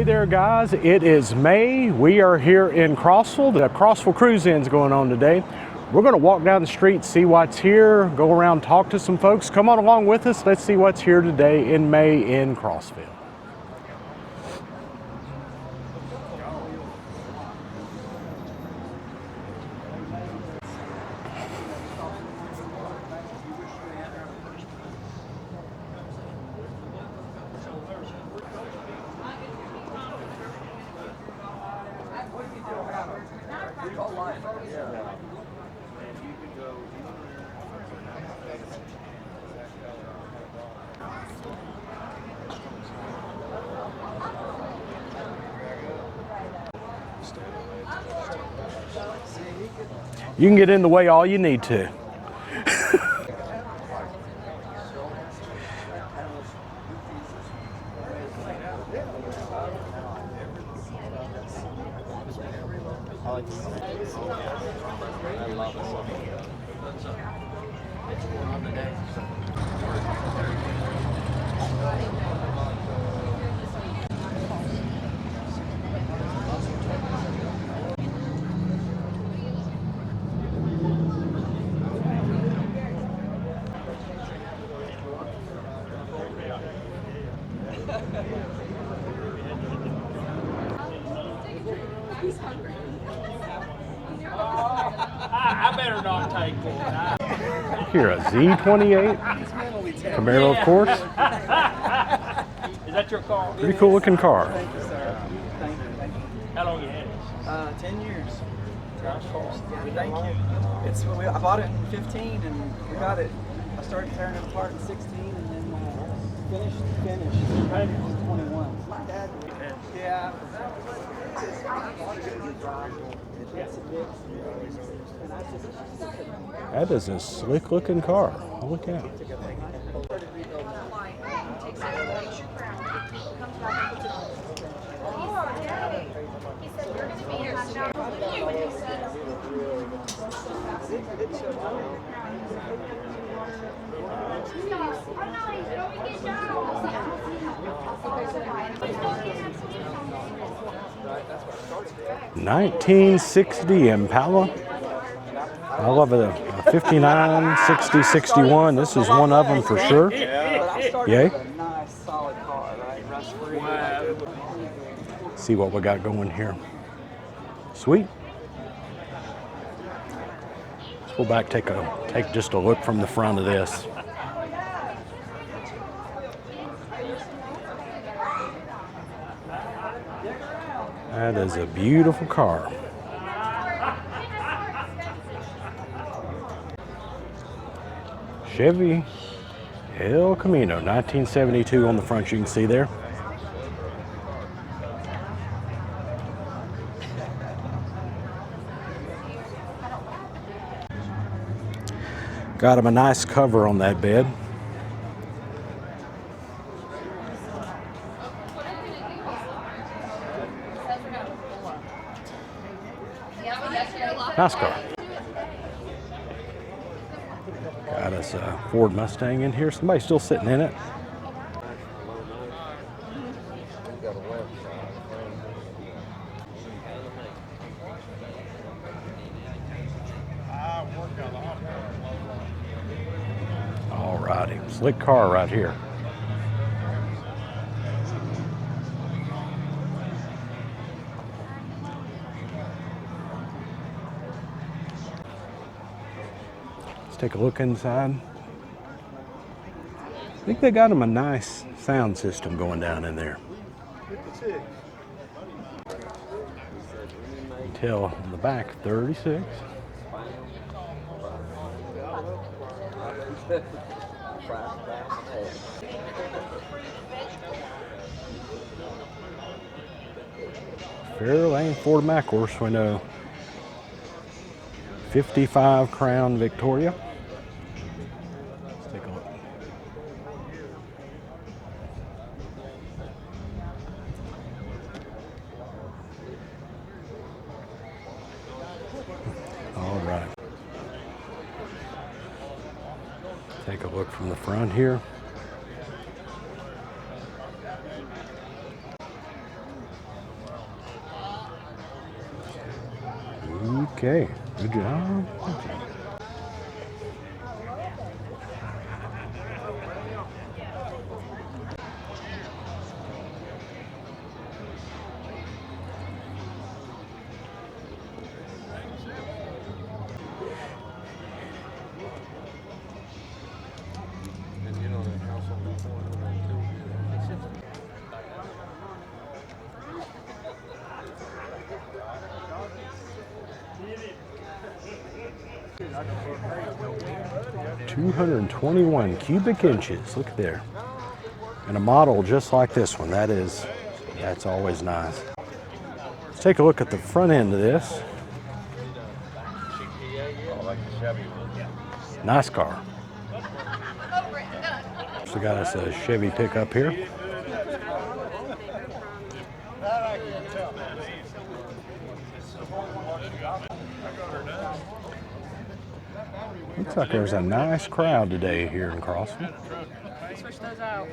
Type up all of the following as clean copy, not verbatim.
Hey there guys, it is May. We are here in Crossville. The Crossville Cruise-In is going on today. We're going to walk down the street, see what's here, go around, talk to some folks. Come on along with us. Let's see what's here today in May in Crossville. You can get in the way all you need to. I better not take one. Here, a Z28 Camaro, of course. Is that your car? Pretty cool looking car. Thank you, sir. Thank you. How long you had it? 10 years. Thank you. I bought it in 15 and we got it. I started tearing it apart in 16 and then finished in 21. My dad, yeah. That is a slick looking car. Holy cow. $1960 Impala. I love it. A 59, 60, 61. This is one of them for sure. Yay. See what we got going here. Sweet. Let's go back, take just a look from the front of this. That is a beautiful car. Chevy El Camino, 1972 on the front, you can see there. Got him a nice cover on that bed. Nice car. Got us a Ford Mustang in here. Somebody's still sitting in it. All righty, slick car right here. Take a look inside. I think they got them a nice sound system going down in there. Tell on the back 36. Fairlane Ford Mac horse, we know. 55 Crown Victoria. Let's take a look. All right. Take a look from the front here. Okay, good job. 221 cubic inches, look there. And a model just like this one, that's always nice. Let's take a look at the front end of this. Nice car. So got us a Chevy pickup here. Looks like there's a nice crowd today here in Crossville. Switch those out.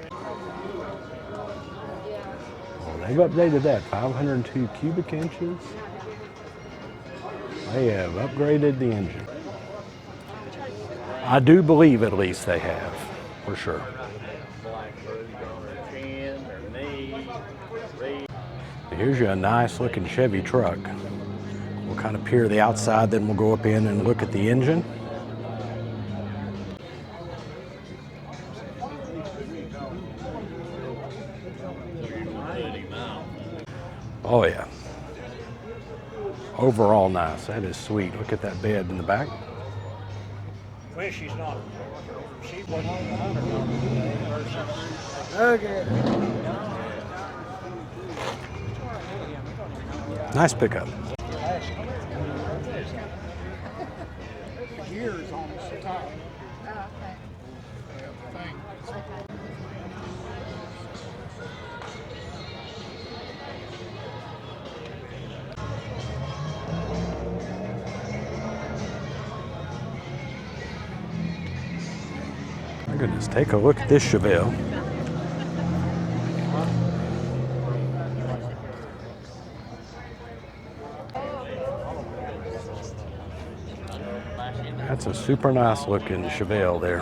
Well, they've updated that, 502 cubic inches. They have upgraded the engine. I do believe at least they have, for sure. Here's you a nice looking Chevy truck. We'll kind of peer the outside, then we'll go up in and look at the engine. Oh yeah. Overall nice. That is sweet. Look at that bed in the back. Well, she's not. She wasn't Okay. Nice pickup. Gears on the top. My goodness, take a look at this Chevelle. That's a super nice looking Chevelle there.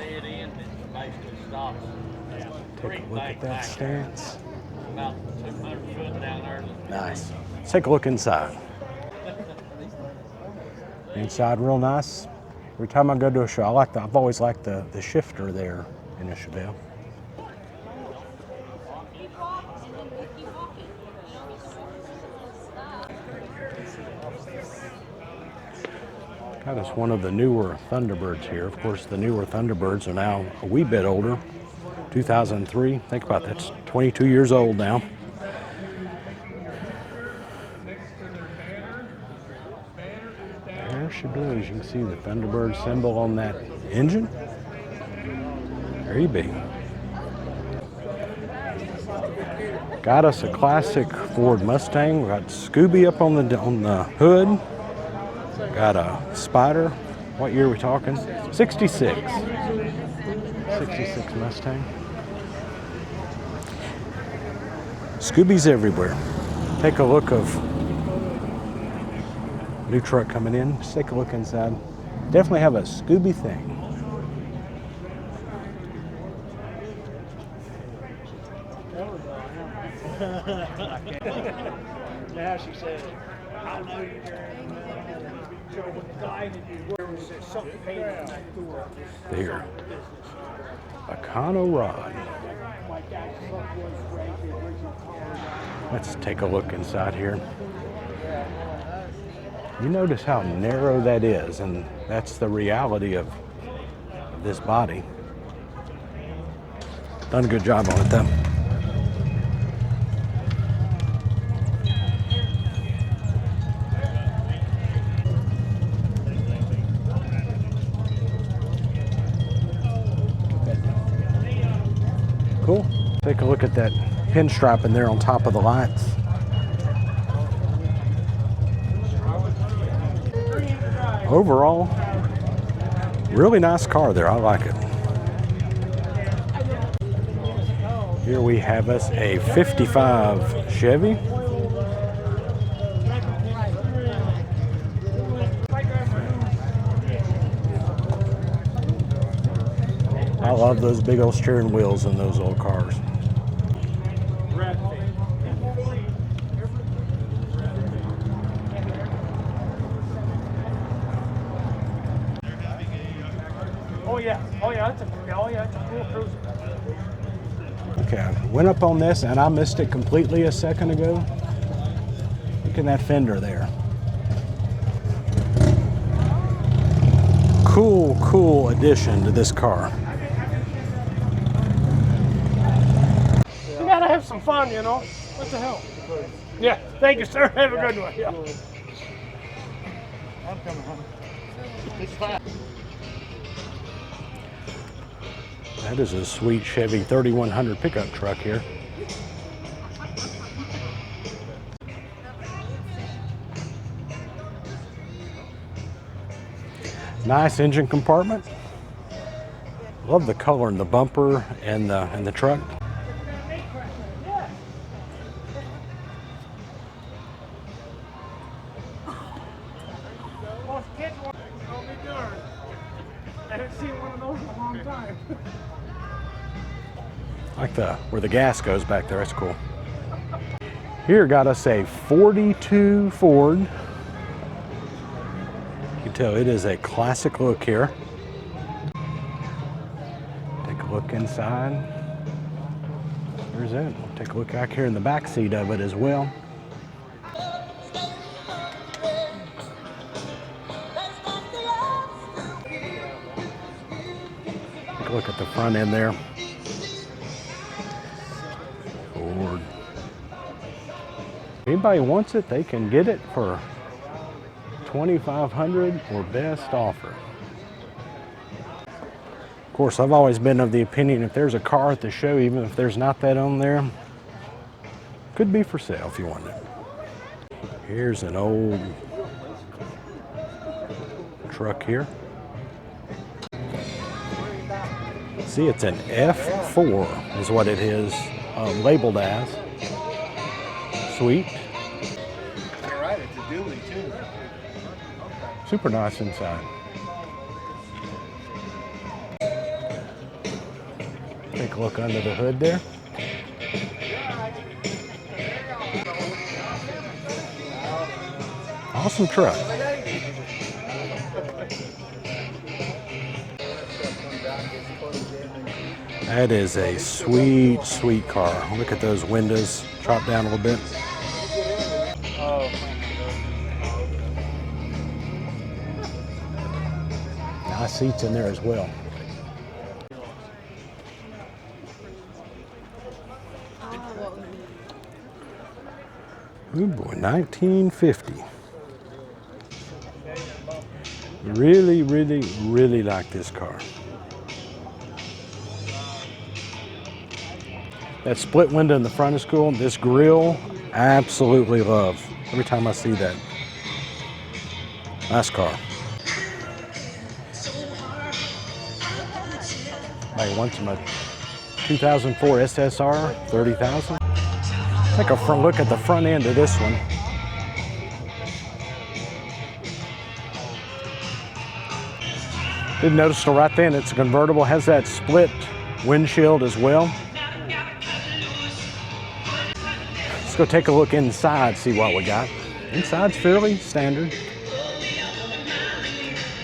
Take a look at that stance. Nice. Let's take a look inside. Inside real nice. Every time I go to a show, I've always liked the shifter there in a Chevelle. Got us one of the newer Thunderbirds here. Of course, the newer Thunderbirds are now a wee bit older. 2003. Think about that. That's 22 years old now. There she goes. You can see the Thunderbird symbol on that engine. There you be. Got us a classic Ford Mustang. We got Scooby up on the hood. Got a Spider. What year are we talking? 66. 66 Mustang. Scooby's everywhere. Take a look of new truck coming in. Just take a look inside. Definitely have a Scooby thing. Now she said, I know you There. A Econo rod. Let's take a look inside here. You notice how narrow that is, and that's the reality of this body. Done a good job on it though. Cool. Take a look at that pinstripe in there on top of the lights. Overall, really nice car there. I like it. Here we have us a 55 Chevy. I love those big old steering wheels in those old cars. Oh yeah, it's a cool cruiser. Okay, I went up on this and I missed it completely a second ago. Look at that fender there. Cool addition to this car. You gotta have some fun, you know. What the hell? Yeah, thank you, sir. Have a good one. Yeah. I'm coming home. That is a sweet Chevy 3100 pickup truck here. Nice engine compartment. Love the color in the bumper and the truck. I haven't seen one of those in a long time. Like where the gas goes back there, that's cool. Here got us a 42 Ford. You can tell it is a classic look here. Take a look inside. There's it. We'll take a look back here in the back seat of it as well. Take a look at the front end there. Ford. If anybody wants it, they can get it for $2,500 or best offer. Of course, I've always been of the opinion if there's a car at the show, even if there's not that on there, could be for sale if you want it. Here's an old truck here. See, it's an F4 is what it is labeled as. Sweet. You're right, it's a dually too. Super nice inside. Take a look under the hood there. Awesome truck. That is a sweet, sweet car. Look at those windows, chopped down a little bit. Nice seats in there as well. Oh boy, 1950. Really, really, really like this car. That split window in the front is cool. This grille, absolutely love. Every time I see that. Nice car. Somebody wants a 2004 SSR, 30,000. Take a front look at the front end of this one. Didn't notice till right then it's a convertible, has that split windshield as well. Let's go take a look inside, see what we got. Inside's fairly standard.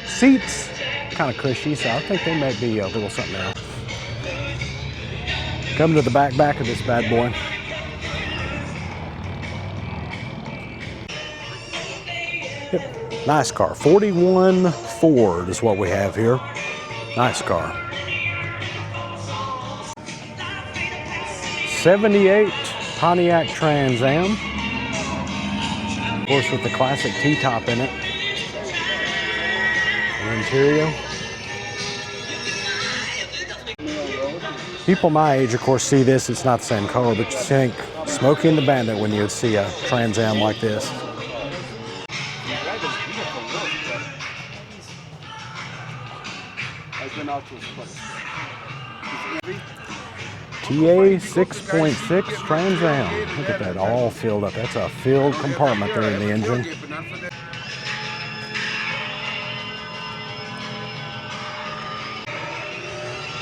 Seats, kind of cushy, so I think they might be a little something else. Coming to the back of this bad boy. Yep. Nice car. 41 Ford is what we have here. Nice car. 78 Pontiac Trans Am. Of course, with the classic T-top in it. The interior. People my age, of course, see this. It's not the same color, but you think Smokey and the Bandit when you would see a Trans Am like this. TA 6.6 Trans Am. Look at that, all filled up. That's a filled compartment there in the engine.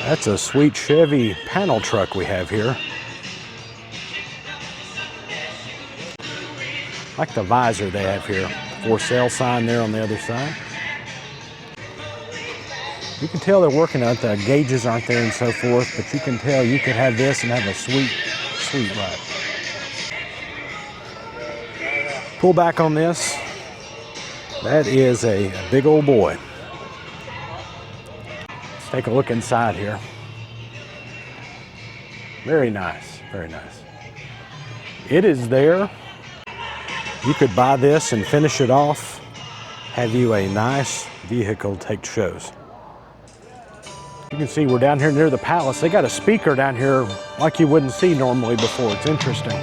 That's a sweet Chevy panel truck we have here. Like the visor they have here. For sale sign there on the other side. You can tell they're working on it. The gauges aren't there and so forth, but you can tell you could have this and have a sweet, sweet ride. Pull back on this. That is a big old boy. Let's take a look inside here. Very nice, very nice. It is there. You could buy this and finish it off, have you a nice vehicle take shows. You can see we're down here near the palace. They got a speaker down here like you wouldn't see normally before. It's interesting.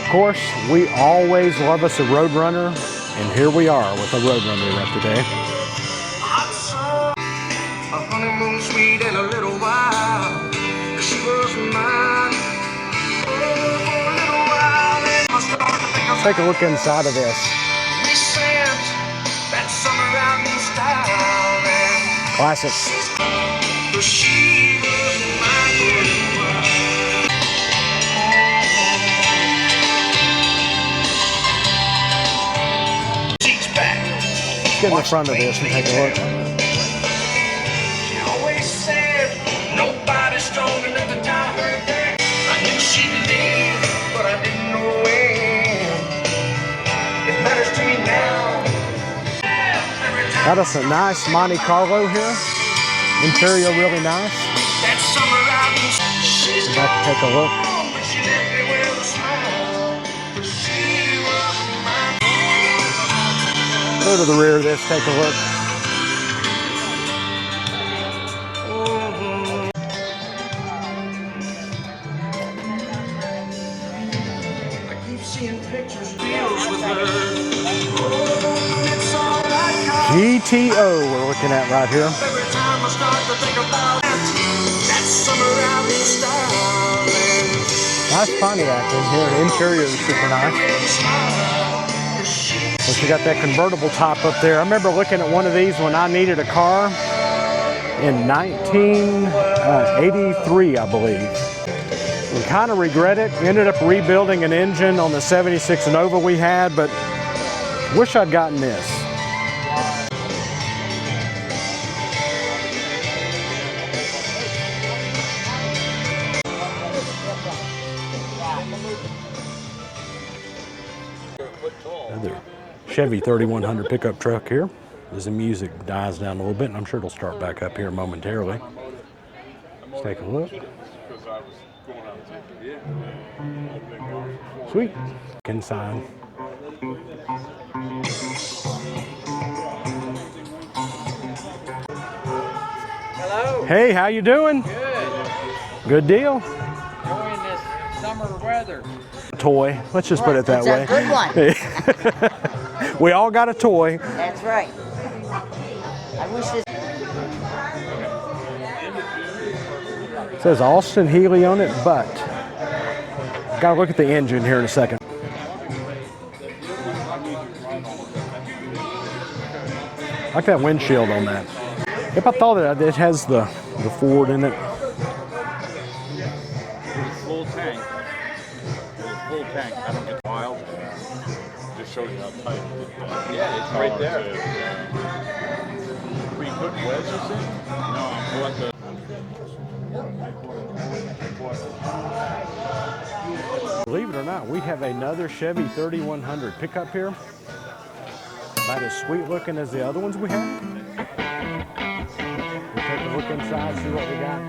Of course, we always love us a Roadrunner, and here we are with a Roadrunner right today. A honeymoon suite in a little while. She was mine. Let's take a look inside of this. Classic. Let's get in the front of this and take a look. She always said nobody's strong enough to tie her down. I knew she'd leave, but I didn't know when. It matters to me now. Got us a nice Monte Carlo here. Interior really nice. That summer out in she's Back to take a look. gone, but she left me with a smile. She was mine. Go to the rear of this, take a look. I keep seeing pictures, deals with her. Oh, it's all right, 'cause GTO we're looking at right here. every time I start to think about that summer out in style. Nice Pontiac in here. Interior is super nice. But you got that convertible top up there. I remember looking at one of these when I needed a car in 1983, I believe. We kind of regret it. We ended up rebuilding an engine on the 76 Nova we had, but wish I'd gotten this. Another Chevy 3100 pickup truck here. As the music dies down a little bit, and I'm sure it'll start back up here momentarily. Let's take a look. Sweet. Inside. Hello. Hey, how you doing? Good. Good deal. Enjoying this summer weather. Toy. Let's just put it that way. It's a good one. We all got a toy. That's right. I wish this. It says Austin Healey on it, but got to look at the engine here in a second. I like that windshield on that. Yep, I thought it has the Ford in it. Full tank. Full tank. I don't get wild. Just shows you how tight. Yeah, it's right there. We put wedges in? No, I'm going to. Believe it or not, we have another Chevy 3100 pickup here. About as sweet looking as the other ones we have. We'll take a look inside, see what we got.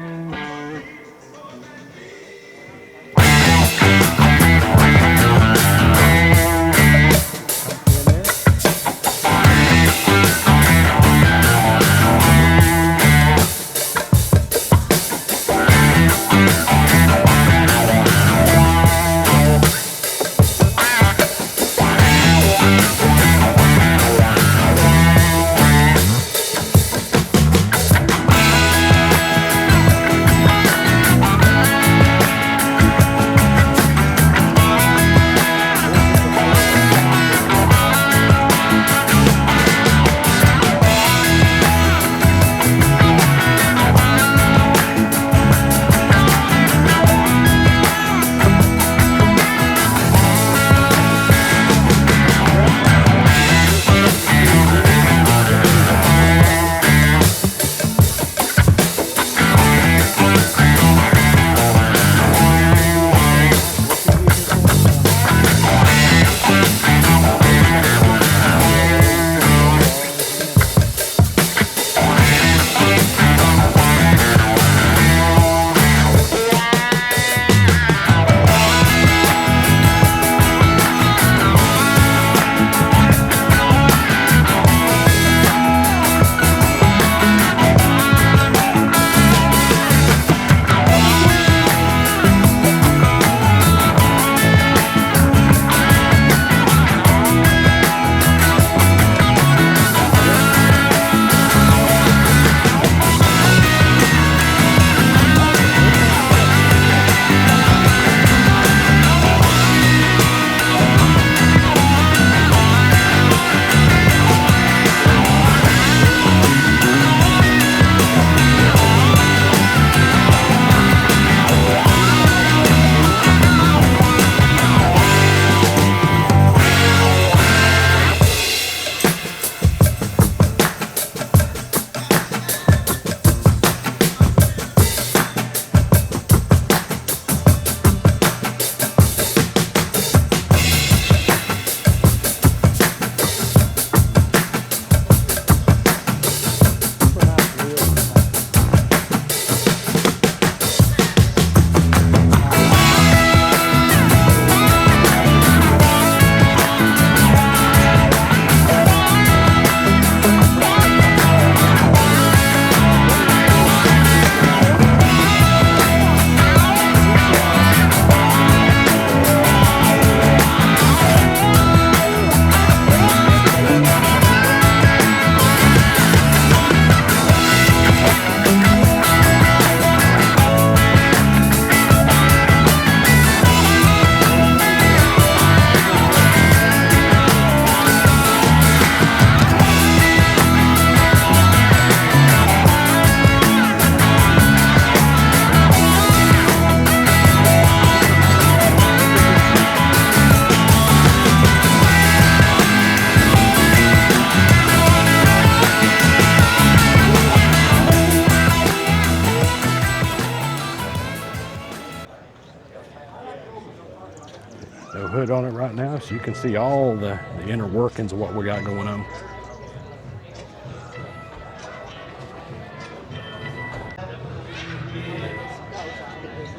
hood on it right now so you can see all the inner workings of what we got going on.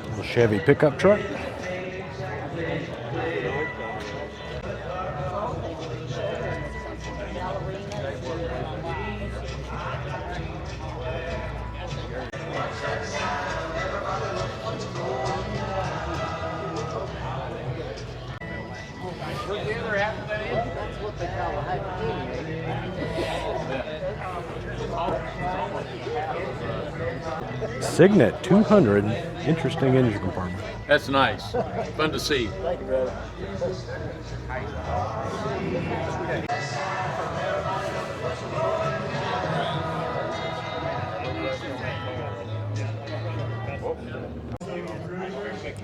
Little Chevy pickup truck. Signet 200, interesting engine compartment. That's nice. Fun to see. Let's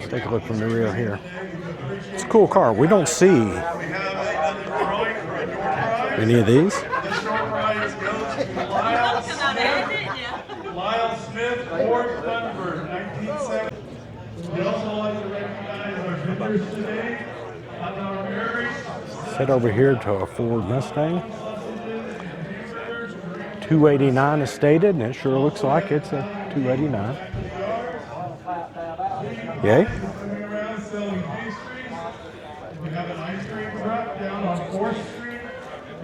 take a look from the rear here. It's a cool car. We don't see any of these. Lyle Smith, Ford Thunderbird, 1970. We also like to recognize our vendors today. Head over here to a Ford Mustang. 289 is stated, and it sure looks like it's a 289. Yay. Coming around selling pastries. We have an ice cream truck down on 4th Street.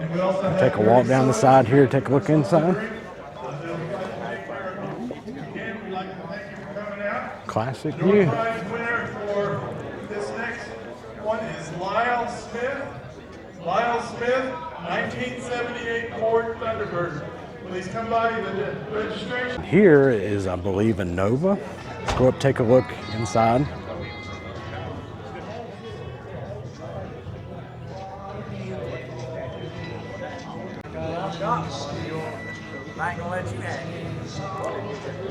And we also have Take a walk down the side here, take a look inside. Classic view. Prize winner for this next one is Lyle Smith. Lyle Smith, 1978 Ford Thunderbird. Please come by the registration. Here is, I believe, a Nova. Let's go up, take a look inside. I ain't gonna let you have it.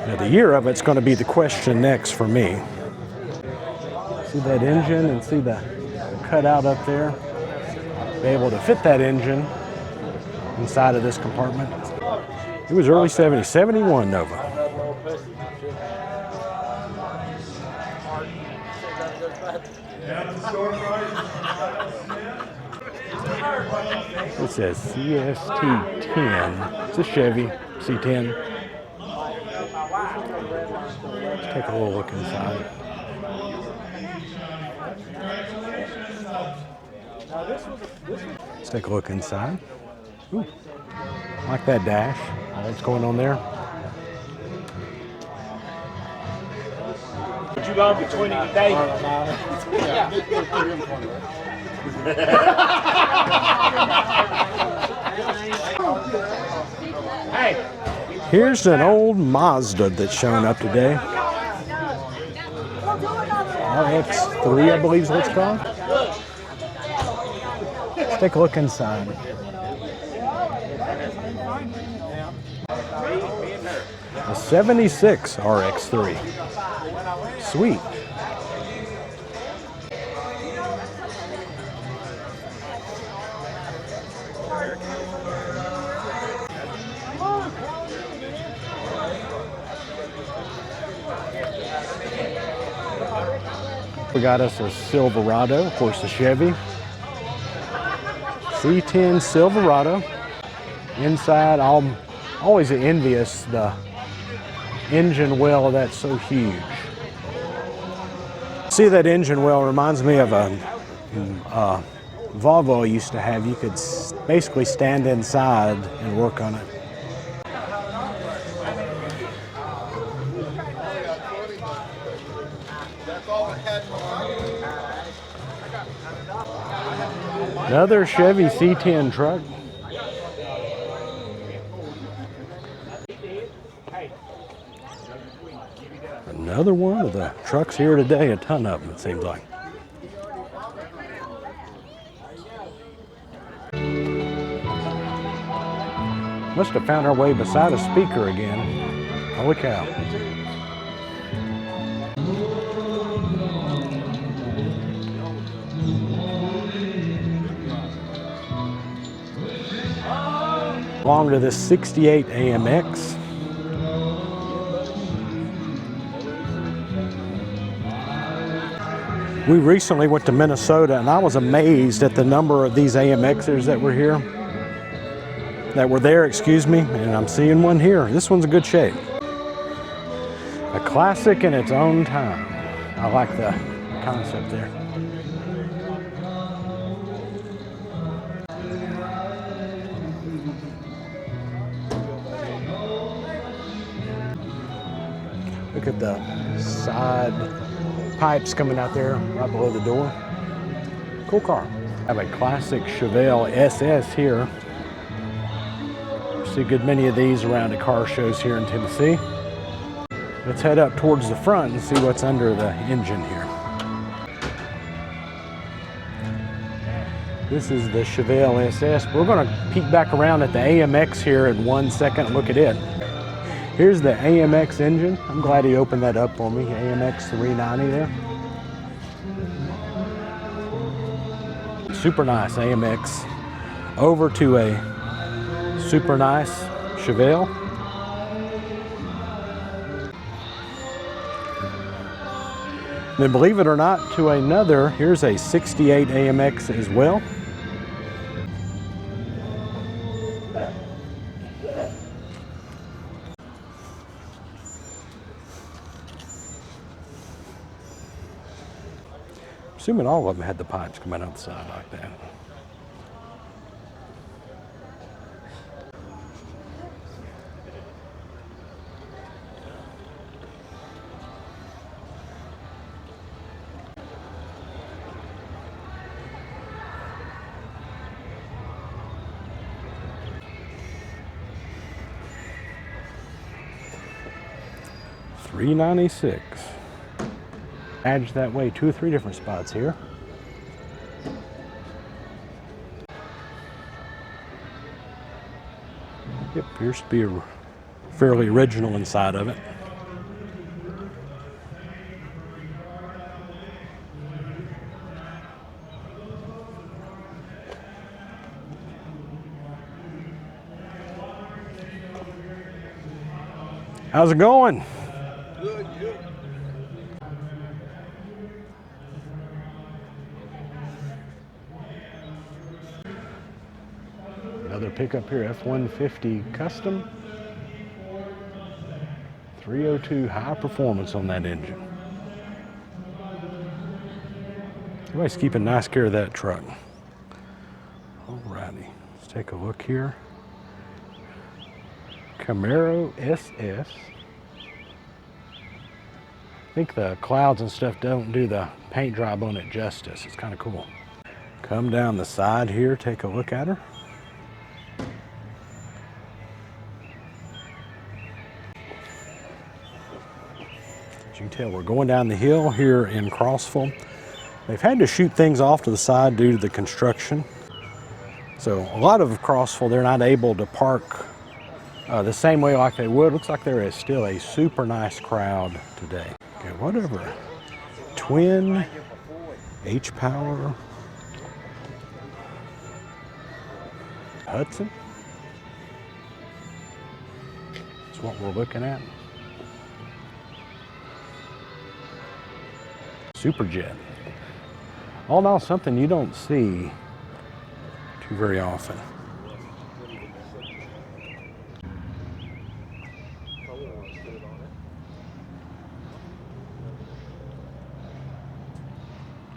Now the year of it's going to be the question next for me. See that engine and see the cutout up there? Be able to fit that engine inside of this compartment. It was early 70s, 71 Nova. It says CST10. It's a Chevy C10. Let's take a little look inside. Let's take a look inside. Ooh, like that dash. All that's going on there. What you gonna be 20 today? Hey. Here's an old Mazda that's showing up today. RX3, I believe is what it's called. Let's take a look inside. A 76 RX3. Sweet. We got us a Silverado, of course, a Chevy. C10 Silverado. Inside, I'm always envious the engine well that's so huge. See, that engine well reminds me of a Volvo I used to have. You could basically stand inside and work on it. Another Chevy C10 truck. Another one of the trucks here today, a ton of them it seems like. Must have found our way beside a speaker again. Holy cow. Belong to this 68 AMX. We recently went to Minnesota and I was amazed at the number of these AMXers that were here. That were there, excuse me, and I'm seeing one here. This one's in good shape. A classic in its own time. I like the concept there. Look at the side pipes coming out there right below the door. Cool car. I have a classic Chevelle SS here. See a good many of these around at car shows here in Tennessee. Let's head up towards the front and see what's under the engine here. This is the Chevelle SS. We're going to peek back around at the AMX here in 1 second and look at it. Here's the AMX engine. I'm glad he opened that up for me. AMX 390 there. Super nice AMX. Over to a super nice Chevelle. Then believe it or not, to another, here's a 68 AMX as well. Assuming all of them had the pipes coming out the side like that. $396. Badge that way, 2 or 3 different spots here. Yep, appears to be fairly original inside of it. How's it going? Good, you. Another pickup here, F-150 Custom. 302 high performance on that engine. Everybody's keeping nice care of that truck. Alrighty, let's take a look here. Camaro SS. I think the clouds and stuff don't do the paint job on it justice. It's kind of cool. Come down the side here, take a look at her. As you can tell, we're going down the hill here in Crossville. They've had to shoot things off to the side due to the construction. So a lot of Crossville, they're not able to park the same way like they would. Looks like there is still a super nice crowd today. Okay, whatever. Twin H-Power Hudson. That's what we're looking at. Superjet. All in all, something you don't see too very often.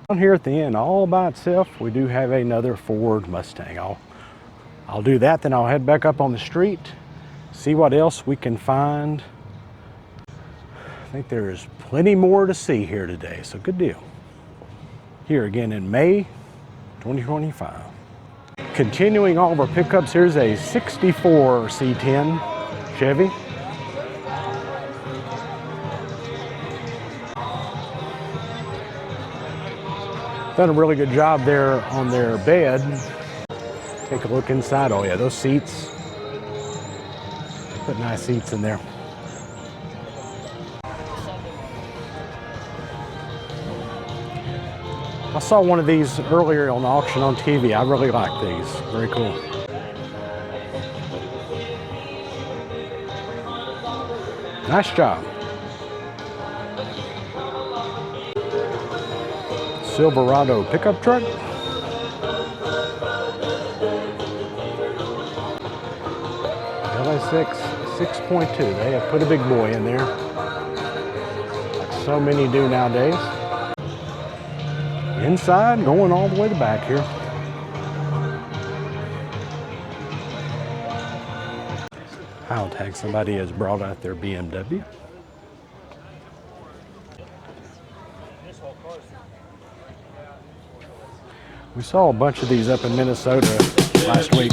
Down here at the end, all by itself, we do have another Ford Mustang. I'll do that, then I'll head back up on the street, see what else we can find. I think there's plenty more to see here today, so good deal. Here again in May 2025. Continuing all of our pickups, here's a 64 C10 Chevy. Done a really good job there on their bed. Take a look inside. Oh yeah, those seats. Put nice seats in there. I saw one of these earlier on auction on TV. I really like these. Very cool. Nice job. Silverado pickup truck. LS6 6.2. They have put a big boy in there, like so many do nowadays. Inside, going all the way to back here. I'll tag somebody has brought out their BMW. We saw a bunch of these up in Minnesota last week.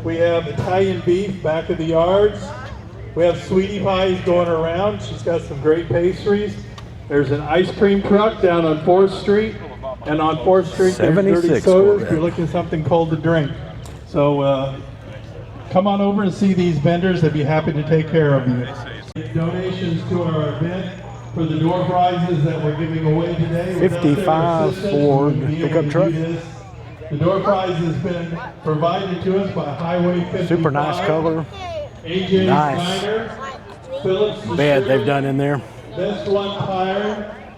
We have Italian beef back of the yards. We have sweetie pies going around. She's got some great pastries. There's an ice cream truck down on 4th Street. And on 4th Street, there's dirty sodas if you're looking for something cold to drink. So come on over and see these vendors. They'd be happy to take care of you. Donations to our event for the door prizes that we're giving away today. 55 Ford pickup truck. The door prize has been provided to us by Highway 55. Super nice color. AJ Nice Phillips bed they've done in there. Best One Tire,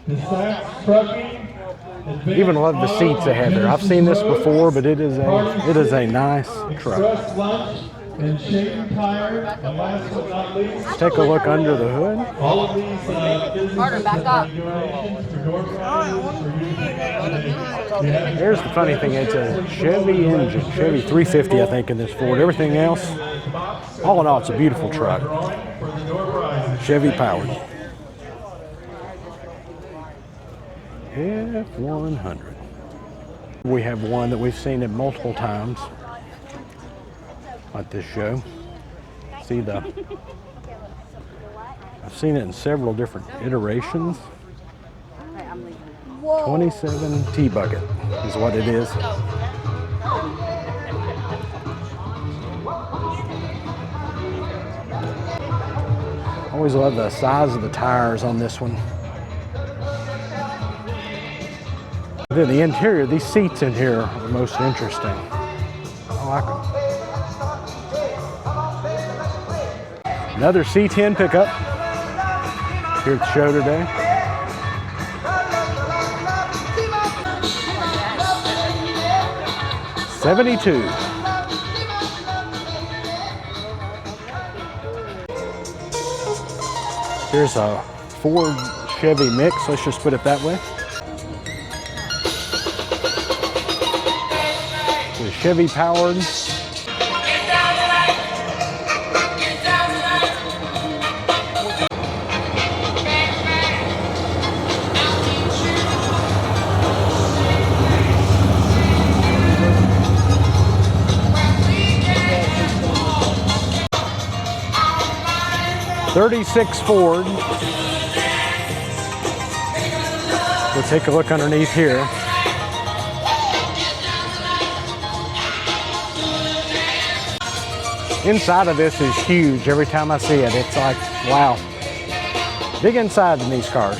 the Saks Trucking. Even love the seats they have there. I've seen this before, but it is a nice truck. Express Lunch and Shane Tire, and last but not least, Let's take a look under the hood. all of these businesses back up. have donations for door prizes for you. Here's the funny thing, it's a Chevy engine, Chevy 350 I think in this Ford. Everything else, all in all, it's a beautiful truck. Chevy powered. F100. We have one that we've seen it multiple times at this show. See I've seen it in several different iterations. 27 T-Bucket is what it is. Always love the size of the tires on this one. Then the interior, these seats in here are the most interesting. I like them. Another C10 pickup here at the show today. $72. Here's a Ford Chevy mix, let's just put it that way. The Chevy powered. '36 Ford. We'll take a look underneath here. Inside of this is huge. Every time I see it, it's like, wow. Big inside in these cars.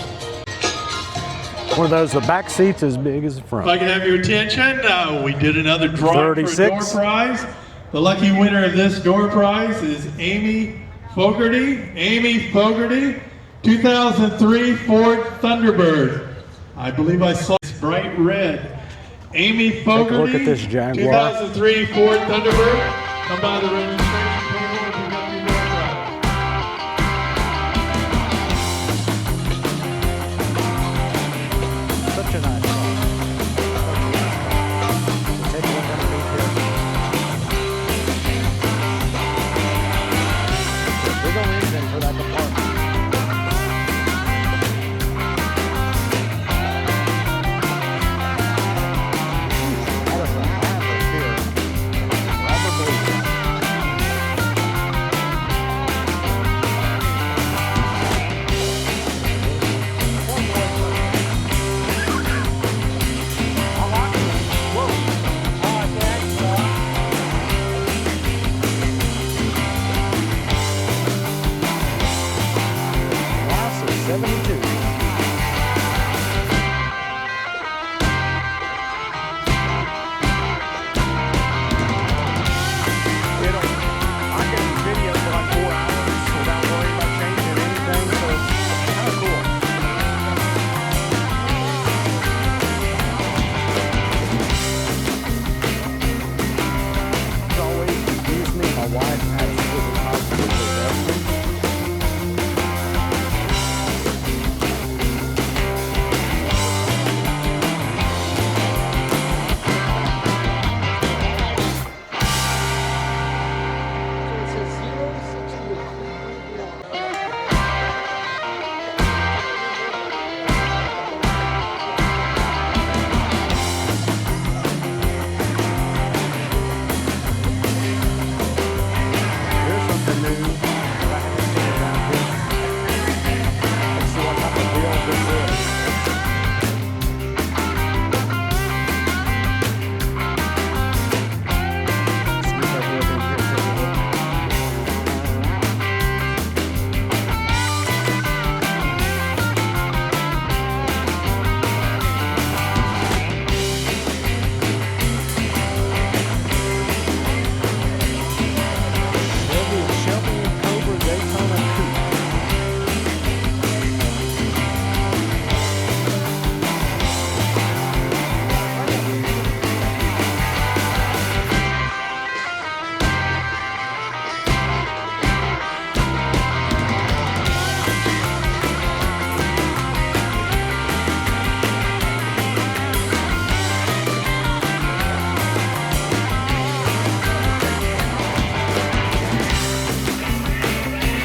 One of those, the back seat's as big as the front. If I can have your attention, we did another drawing 36. for a door prize. The lucky winner of this door prize is Amy Fogarty. Amy Fogarty, 2003 Ford Thunderbird. I believe I saw it's bright red. Amy Fogarty, take a look at this Jaguar. 2003 Ford Thunderbird. Come by the registration table if you got your door prize. Such a nice car. Take a look underneath here. Big old engine for that compartment. That is a Maverick here. Rubber blue. Class of 72. I can video for like 4 hours without worrying about changing anything, so it's kind of cool. It's always confused me. My wife absolutely positively loves me. Here's something new that I haven't seen around here. Let's see what type of wheel this is. Scoot that wheel in here, take a look. Chevy Cobra Daytona Coupe.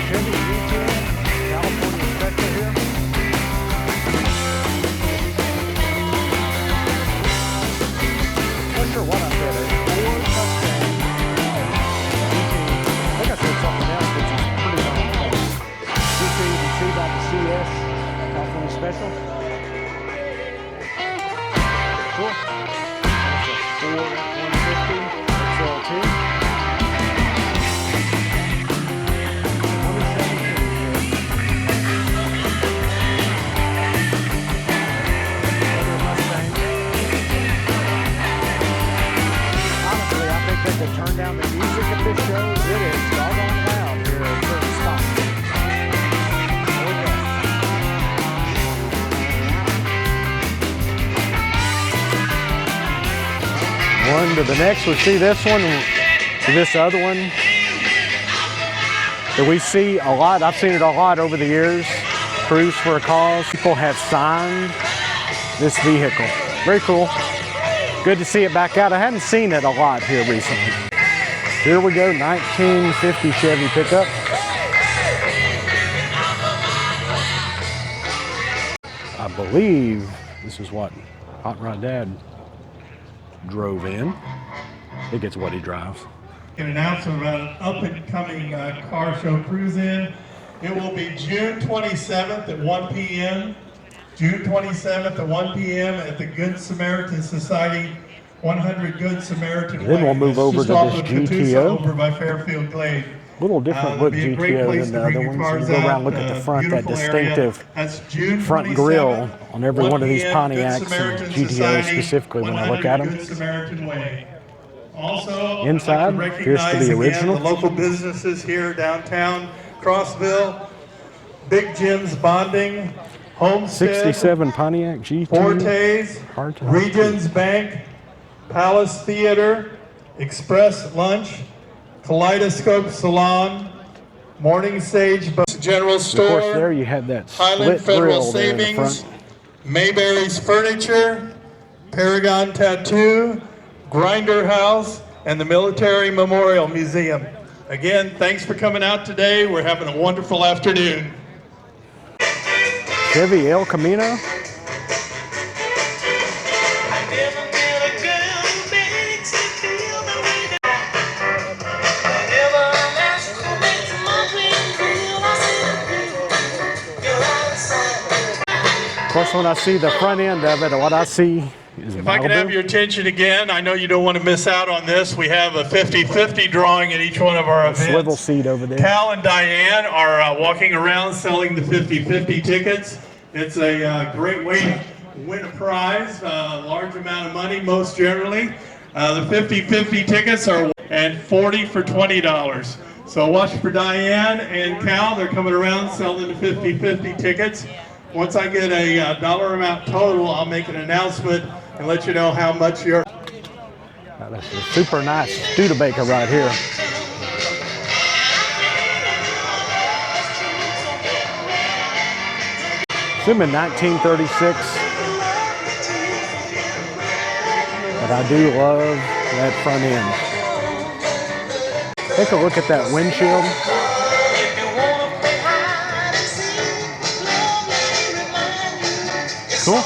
Chevy G10, California Special here. Not sure what I said. A Ford Mustang G10. I think I said something else, which is pretty darn close. G10 you can see by the CS, California Special. Cool. That's a Ford F-150 XL2. 2017 here. one to the next. We see this one to this other one that we see a lot. I've seen it a lot over the years. Cruise for a Cause. People have signed this vehicle. Very cool. Good to see it back out. I hadn't seen it a lot here recently. Here we go, 1950 Chevy pickup. I believe this is what Hot Rod Dad drove in. I think it's what he drives. An announcement about an up-and-coming car show cruise-in. It will be June 27th at 1 p.m. June 27th at 1 p.m. at the Good Samaritan Society, 100 Good Samaritan Way. Then we'll move over to this GTO. Over by Fairfield Glade. A little different look GTO than the other ones. You go around and look at the front, that distinctive front grille on every one of these Pontiacs and GTOs specifically when I look at them. Also, inside appears to be original. The local businesses here downtown Crossville, Big Jim's Bonding, Homestead, 67 Pontiac GT, Fortes, Regions Bank, Palace Theater, Express Lunch, Kaleidoscope Salon, Morning Sage General Store, of course there you had that Highland split Federal grill there in the Savings, front. Mayberry's Furniture, Paragon Tattoo, Grinder House, and the Military Memorial Museum. Again, thanks for coming out today. We're having a wonderful afternoon. Chevy El Camino. Of course, when I see the front end of it, what I see is If I could have your attention again, I know you don't want to miss out on this. We have a 50-50 drawing at each one of our events. Swivel seat over there. Cal and Diane are walking around selling the 50-50 tickets. It's a great way to win a prize, a large amount of money most generally. The 50-50 tickets are and 40 for $20. So watch for Diane and Cal. They're coming around selling the 50-50 tickets. Once I get a dollar amount total, I'll make an announcement and let you know how much you're. That's a super nice Studebaker right here. Assuming 1936. But I do love that front end. Take a look at that windshield. Cool.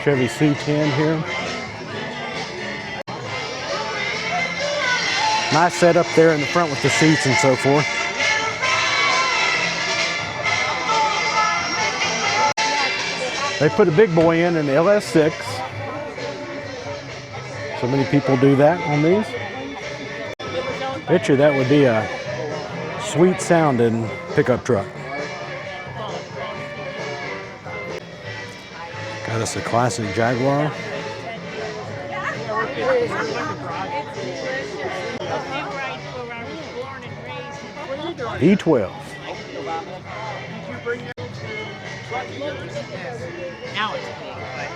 Chevy C10 here. Nice setup there in the front with the seats and so forth. They put a big boy in an LS6. So many people do that on these. Bet you that would be a sweet sounding pickup truck. Got us a classic Jaguar. E12. Now it's big, but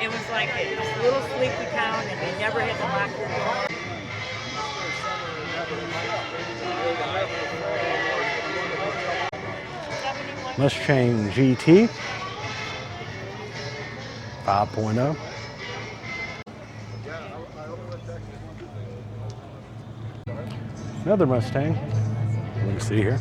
it was like a little sleepy town and they never had to lock their door. Mustang GT 5.0. Another Mustang. Let me see here.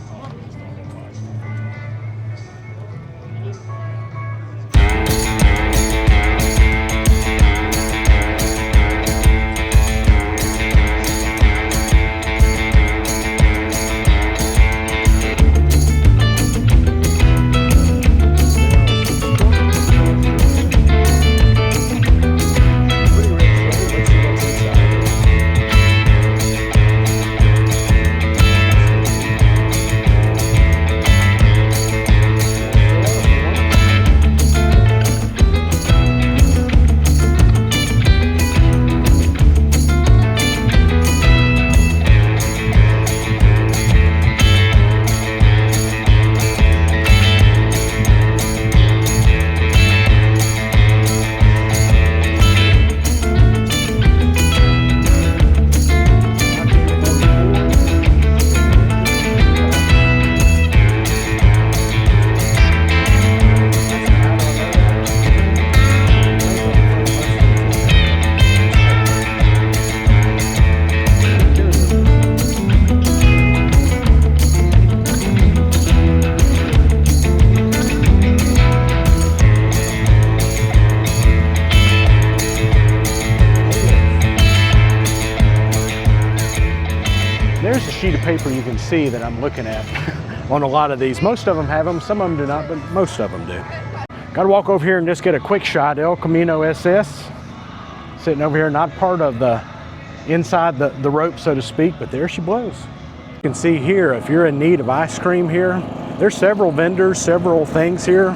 there's a sheet of paper you can see that I'm looking at on a lot of these. Most of them have them, some of them do not, but most of them do. Got to walk over here and just get a quick shot. El Camino SS, sitting over here, not part of the inside the rope, so to speak, but there she blows. You can see here, if you're in need of ice cream here, there's several vendors, several things here.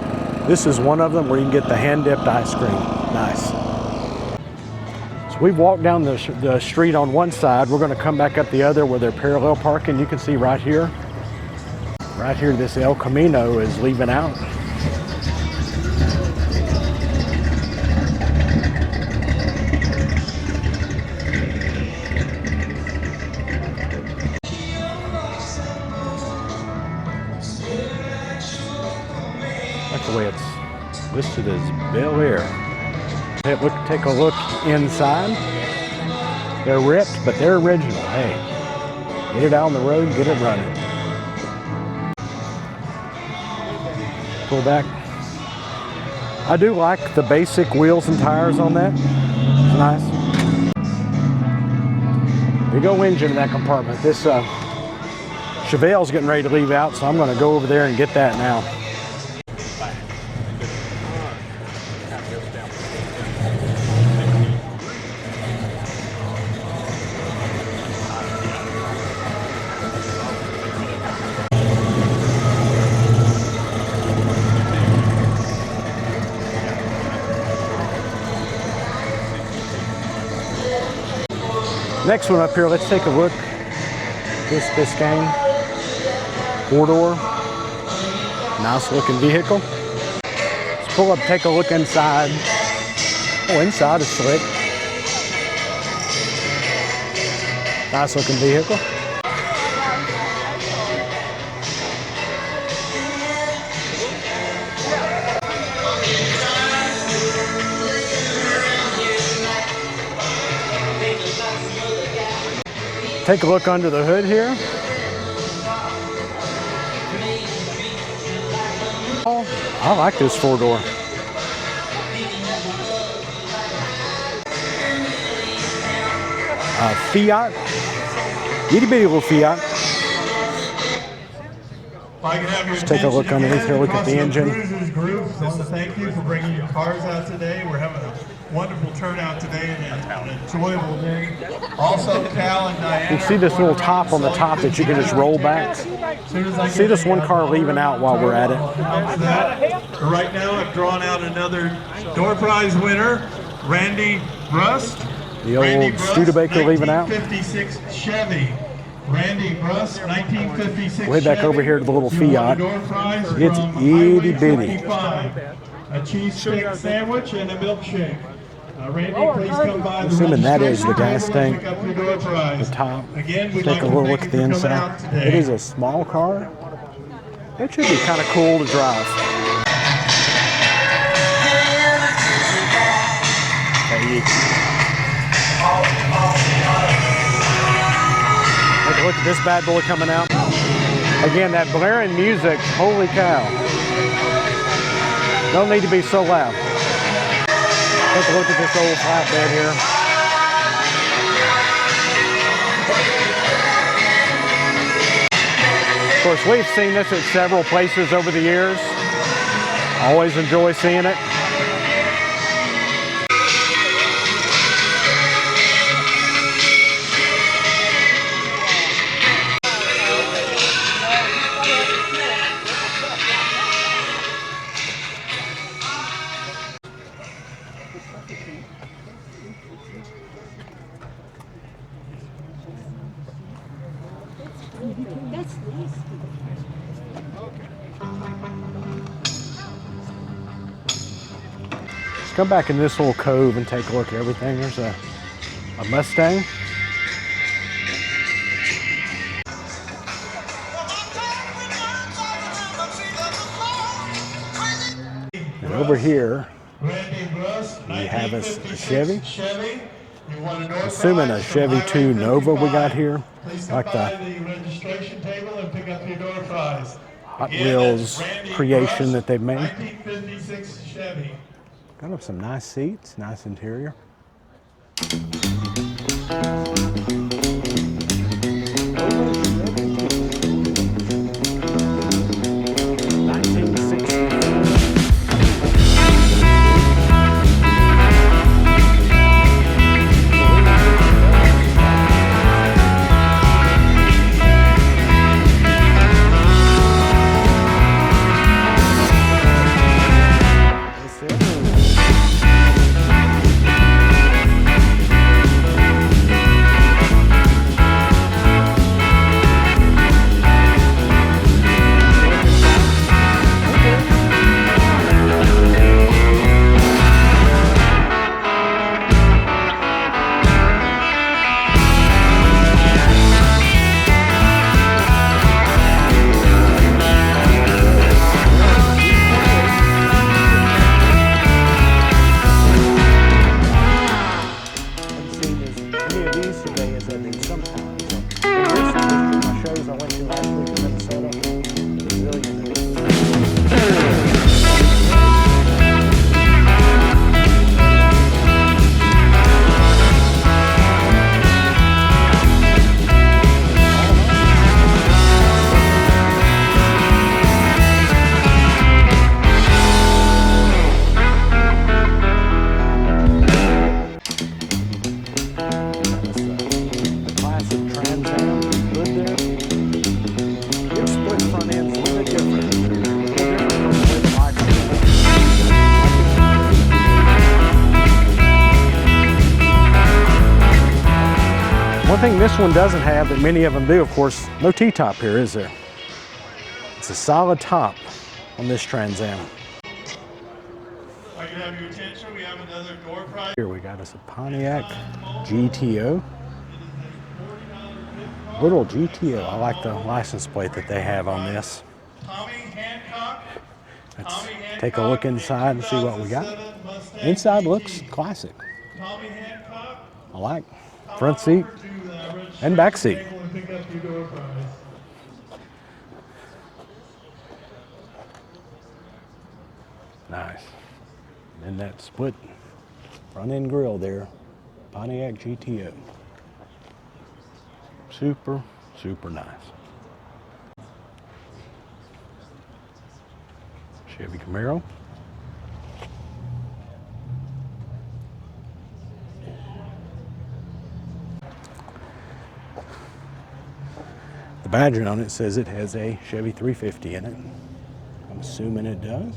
This is one of them where you can get the hand-dipped ice cream. Nice. So we've walked down the street on one side. We're going to come back up the other where they're parallel parking. You can see right here, this El Camino is leaving out. That's the way it's listed as Bel Air. Take a look inside. They're ripped, but they're original. Hey, get it out on the road, get it running. Pull back. I do like the basic wheels and tires on that. It's nice. Big old engine in that compartment. This Chevys getting ready to leave out, so I'm going to go over there and get that now. Next one up here, let's take a look. This Biscayne 4-door, nice looking vehicle. Let's pull up, take a look inside. Oh, inside is slick. Nice looking vehicle. Take a look under the hood here. Oh, I like this 4-door. Fiat, itty bitty little Fiat. Let's take a look underneath here, look at the engine. Cruisers group, I want to thank you for bringing your cars out today. We're having a wonderful turnout today and an enjoyable day. Also, Cal and Diana. You can see this little top on the top that you can just roll back. See this one car leaving out while we're at it. Right now, I've drawn out another door prize winner, Randy Rust. The old Studebaker leaving out. 1956 Chevy. Randy Rust, 1956 Way back over here to the little Fiat. It's itty bitty. A cheese steak sandwich and a milkshake. Randy, please come by the Assuming that is the gas tank, pick up your door prize. the top. Again, we'd Take like a to little thank look at you the for coming out inside. today. It is a small car. It should be kind of cool to drive. Hey. Take a look at this bad boy coming out. Again, that blaring music, holy cow. Don't need to be so loud. Take a look at this old flatbed here. Of course, we've seen this at several places over the years. Always enjoy seeing it. Let's come back in this little cove and take a look at everything. There's a Mustang. And over here, we have a Chevy. Assuming a Chevy 2 Nova we got here. Like the registration table and pick up your door prize. Hot Wheels creation that they've made. 1956 Chevy. Got up some nice seats, nice interior. One thing this one doesn't have that many of them do, of course, no T-top here, is there? It's a solid top on this Trans Am. I can have your attention. We have another door prize. Here we got us a Pontiac GTO. Little GTO. I like the license plate that they have on this. Tommy Hancock. Let's take a look inside and see what we got. Inside looks classic. Tommy Hancock. I like front seat and back seat. Pick up your door prize. Nice. And that split front end grille there, Pontiac GTO. Super, super nice. Chevy Camaro. The badging on it says it has a Chevy 350 in it. I'm assuming it does.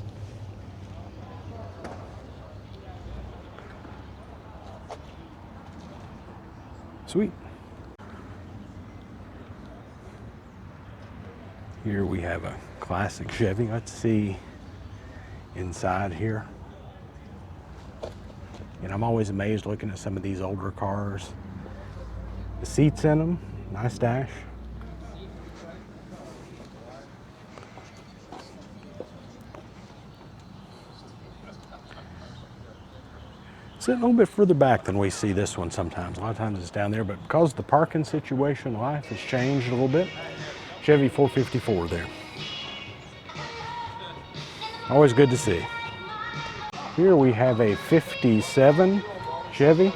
Sweet. Here we have a classic Chevy. Let's see inside here. And I'm always amazed looking at some of these older cars. The seats in them, nice dash. Sitting a little bit further back than we see this one sometimes. A lot of times it's down there, but because the parking situation, life has changed a little bit. Chevy 454 there. Always good to see. Here we have a 57 Chevy.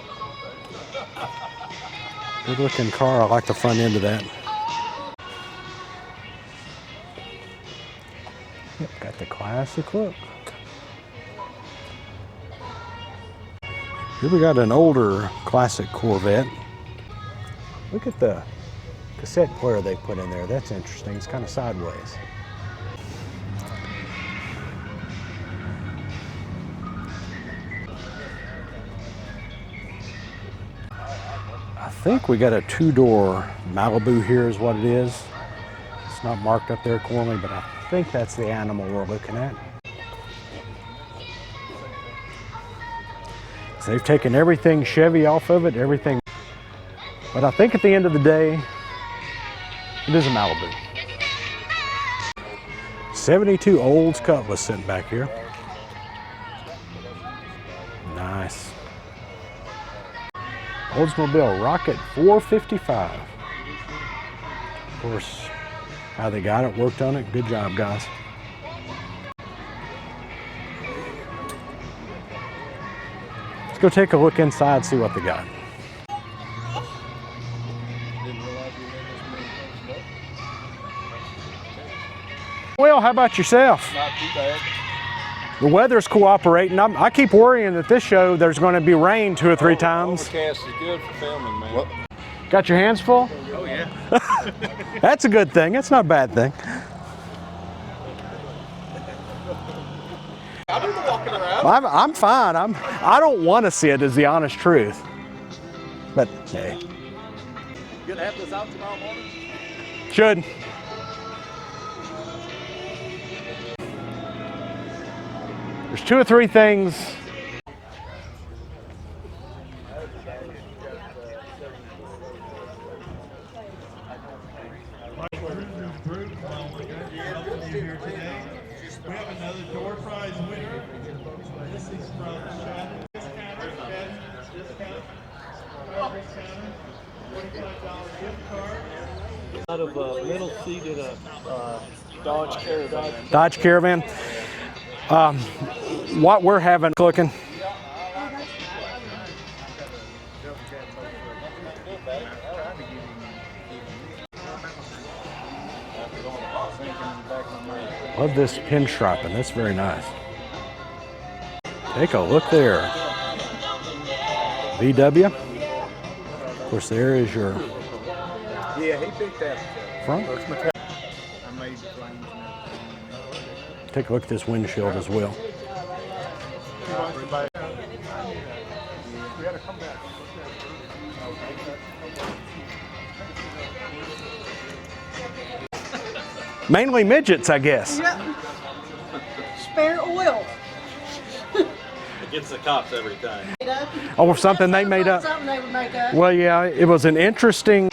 Good looking car. I like the front end of that. Yep, got the classic look. Here we got an older classic Corvette. Look at the cassette player they put in there. That's interesting. It's kind of sideways. I think we got a two-door Malibu here is what it is. It's not marked up there for me, but I think that's the animal we're looking at. So they've taken everything Chevy off of it, everything. But I think at the end of the day, it is a Malibu. 72 Olds Cutlass sitting back here. Nice. Oldsmobile Rocket 455. Of course, how they got it, worked on it. Good job, guys. Let's go take a look inside, see what they got. Well, how about yourself? Not too bad. The weather's cooperating. I keep worrying that this show there's going to be rain 2 or 3 times. Overcast is good for filming, man. What? Got your hands full? Oh, yeah. That's a good thing. That's not a bad thing. I do the walking around. I'm fine. I don't want to see it, is the honest truth. But hey. You gonna have this out tomorrow morning? Should. There's 2 or 3 things. We have another door prize winner. This is from Chevy Discount. $45 gift card. Out of a middle seat in a Dodge Caravan. Dodge Caravan. What we're having cooking. Love this pinstriping. That's very nice. Take a look there. VW. Of course, there is your Yeah, he picked that. front. I made flames. Take a look at this windshield as well. Mainly midgets, I guess. Yep. Spare oil. It gets the cops every time. Or something they made up. Something they would make up. Well, yeah, it was an interesting.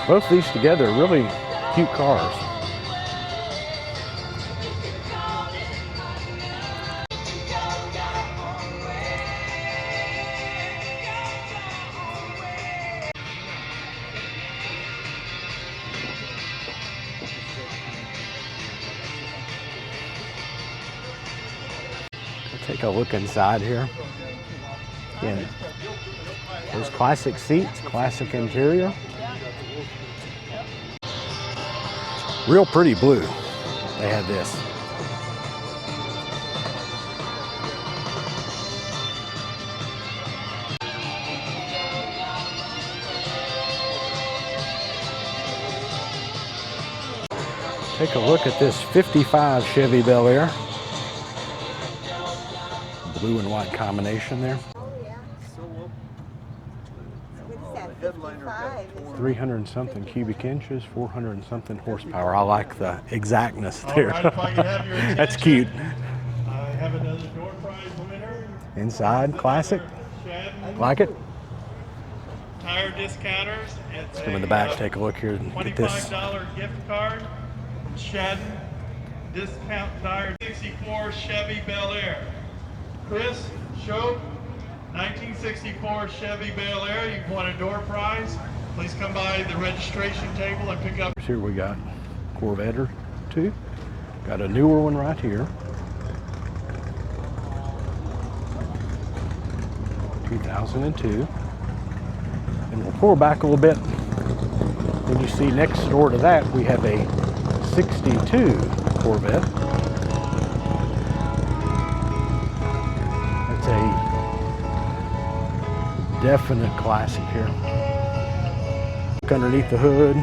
Both of these together are really cute cars. Take a look inside here. Again, those classic seats, classic interior. Real pretty blue. They had this. Take a look at this 55 Chevy Bel Air. Blue and white combination there. 300 and something cubic inches, 400 and something horsepower. I like the exactness there. All right, if I can have your That's attention, cute. I have another door prize winner. Inside, classic. Shadden Like it. Tire Discounters. It's Let's come in the back, take a look here and get this. $25 gift card from Shadden Discount Tire. 64 Chevy Bel Air. Chris Shope, 1964 Chevy Bel Air. You've won a door prize. Please come by the registration table and pick up. Here we got Corvette or two. Got a newer one right here. 2002. And we'll pull back a little bit. When you see next door to that, we have a 62 Corvette. That's a definite classic here. Look underneath the hood.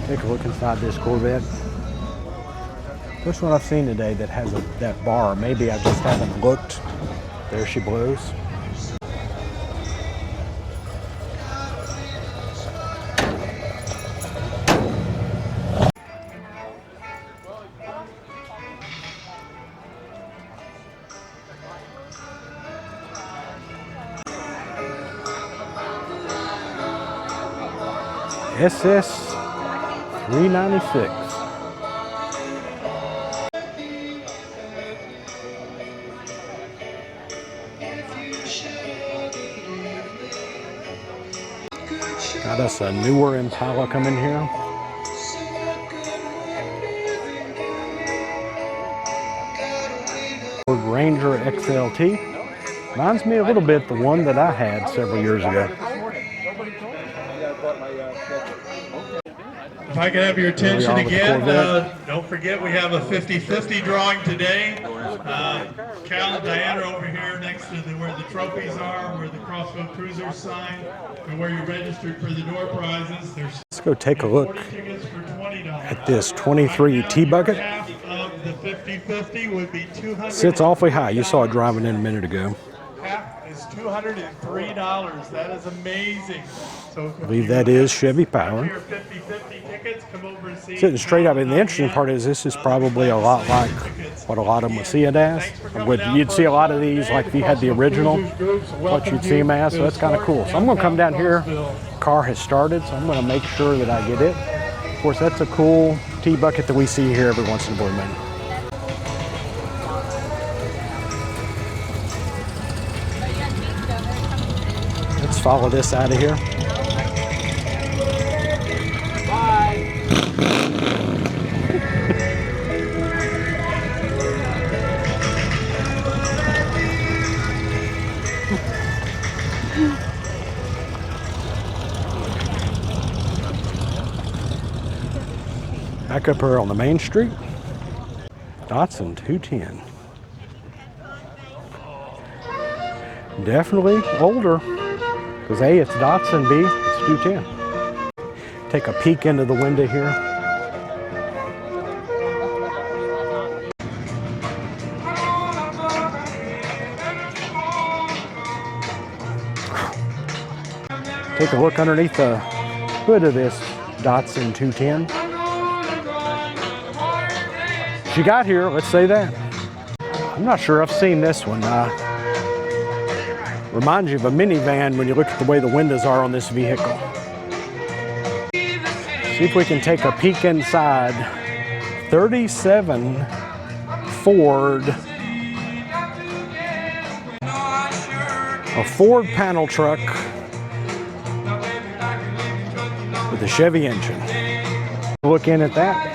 Take a look inside this Corvette. First one I've seen today that has that bar. Maybe I just haven't looked. There she blows. SS 396. Got us a newer Impala coming here. Ford Ranger XLT. Reminds me a little bit the one that I had several years ago. If I can have your attention with the again, Corvette. don't forget we have a 50-50 drawing today. Cal and Diana are over here next to where the trophies are, where the Crossville Cruisers sign, and where you're registered for the door prizes. There's Let's go take a look 40 tickets for $20. at this 23 T-Bucket. Half of the 50-50 would be $200. Sits awfully high. You saw it driving in a minute ago. Half is $203. That is amazing. So I believe that is Chevy power. your 50-50 tickets, come over and see. Sitting straight up. And the interesting part is this is probably a lot like what a lot of them would see it as. You'd see a lot of these like if you had the original, what you'd see them as. So that's kind of cool. So I'm going to come down here. Car has started, so I'm going to make sure that I get it. Of course, that's a cool T-Bucket that we see here every once in a blue moon. Let's follow this out of here. Back up here on the main street. Datsun 210. Definitely older, because A, it's Datsun, B, it's 210. Take a peek into the window here. Take a look underneath the hood of this Datsun 210. She got here, let's say that. I'm not sure I've seen this one. Reminds you of a minivan when you look at the way the windows are on this vehicle. See if we can take a peek inside. 37 Ford. A Ford panel truck with a Chevy engine. Look in at that.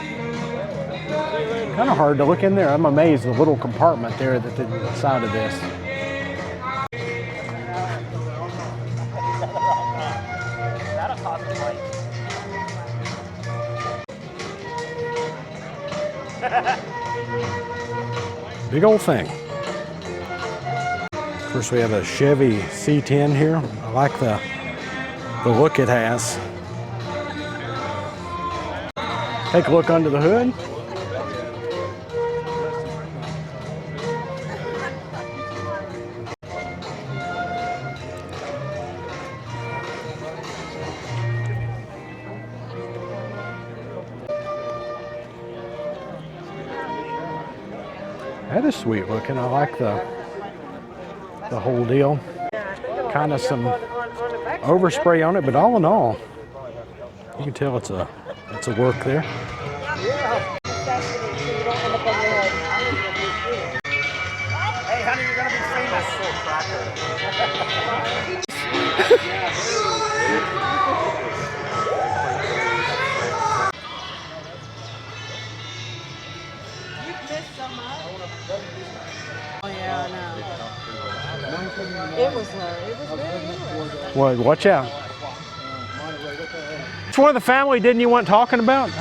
Kind of hard to look in there. I'm amazed the little compartment there that's inside of this. Big old thing. Of course, we have a Chevy C10 here. I like the look it has. Take a look under the hood. That is sweet looking. I like the whole deal. Kind of some overspray on it, but all in all, you can tell it's a work there. Hey, honey, you're gonna be famous. It was very interesting. Well, watch out. Which one of the family didn't you want talking about? He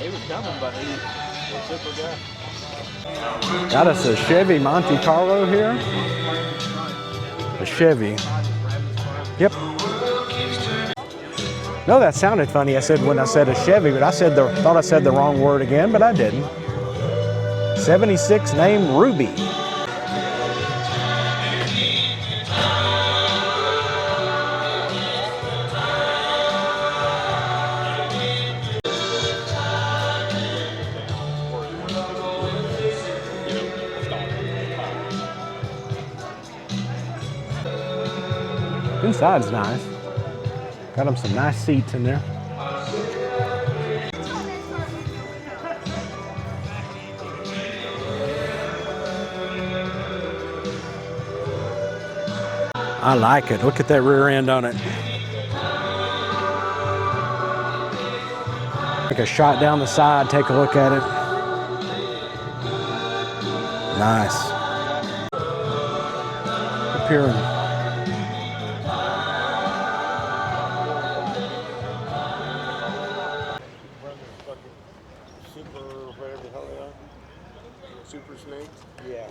was coming, but he was super good. Got us a Chevy Monte Carlo here. A Chevy. Yep. No, that sounded funny. I said when I said a Chevy, but thought I said the wrong word again, but I didn't. 76 named Ruby. Inside's nice. Got them some nice seats in there. I like it. Look at that rear end on it. Take a shot down the side, take a look at it. Nice. Up here. Super snakes? Yeah.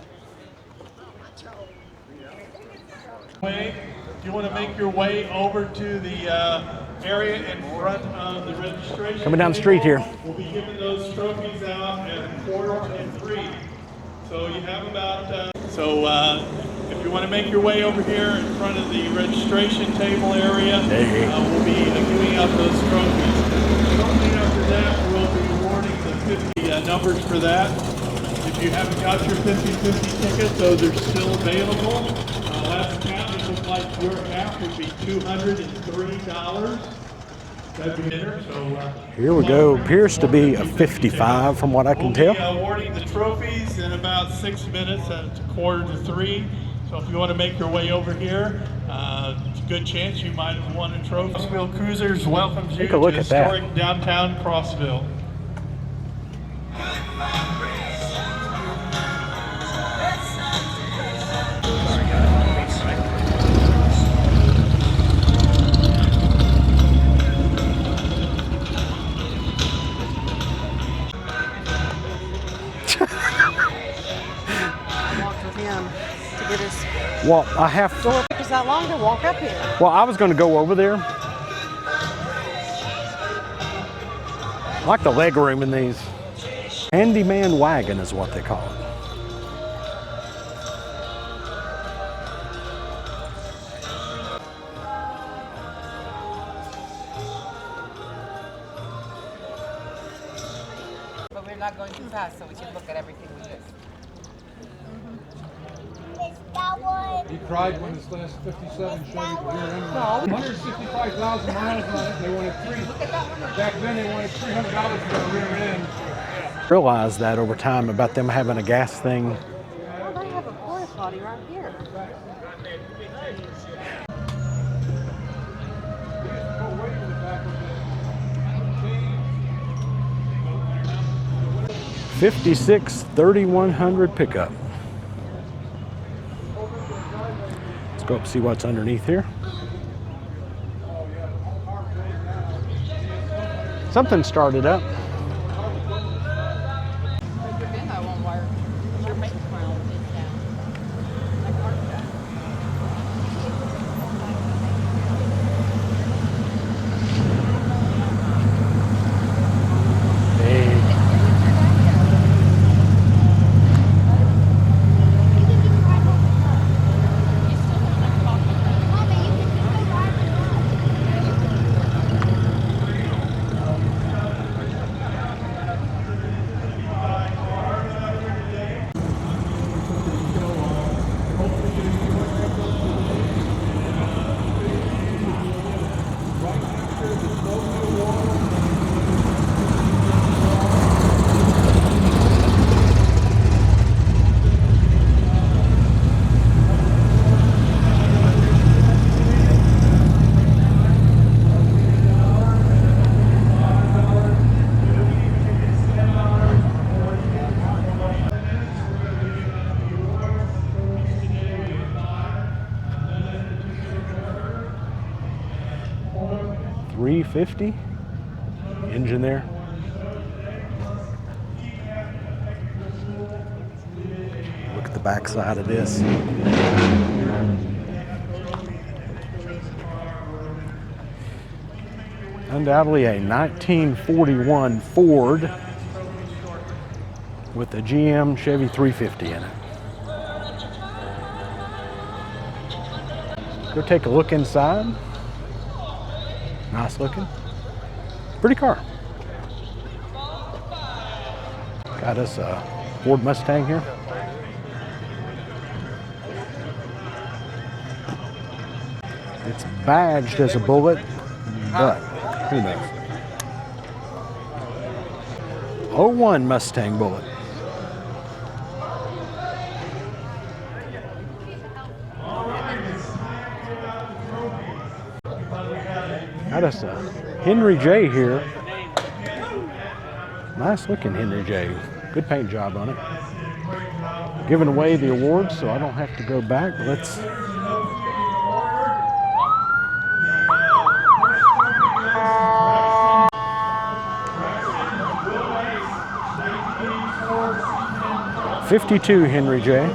You want to make your way over to the area in front of the registration. Coming down the street here. We'll be giving those trophies out at 2:45. So you have about, if you want to make your way over here in front of the registration table area, we'll be giving out those trophies. Shortly after that, we'll be awarding the 50 numbers for that. If you haven't got your 50/50 tickets, those are still available. Last count, it looks like your half would be $203. That'd be dinner. So Here we go. Appears to be a 55 from what I can tell. We'll be awarding the trophies in about 6 minutes at 2:45. So if you want to make your way over here, it's a good chance you might have won a trophy. Crossville Cruisers welcomes you Take a look to at that. historic downtown Crossville. Well, I have. So it took us that long to walk up here. Well, I was going to go over there. I like the leg room in these. Handyman wagon is what they call it. But we're not going too fast, so we can look at everything we miss. He cried when his last 57 Chevy rear-ended. 165,000 miles on it. They wanted back then they wanted $300 for a rear end. Realized that over time about them having a gas thing. Well, they have a porta potty right here. '56 3100 pickup. Let's go up see what's underneath here. Something started up. $350 engine there. Look at the back side of this. Undoubtedly a 1941 Ford with a GM Chevy 350 in it. Go take a look inside. Nice looking. Pretty car. Got us a Ford Mustang here. It's badged as a Bullet, but who knows? 01 Mustang Bullet. Got us a Henry J here. Nice looking Henry J. Good paint job on it. Giving away the awards, so I don't have to go back. But let's. '52 Henry J.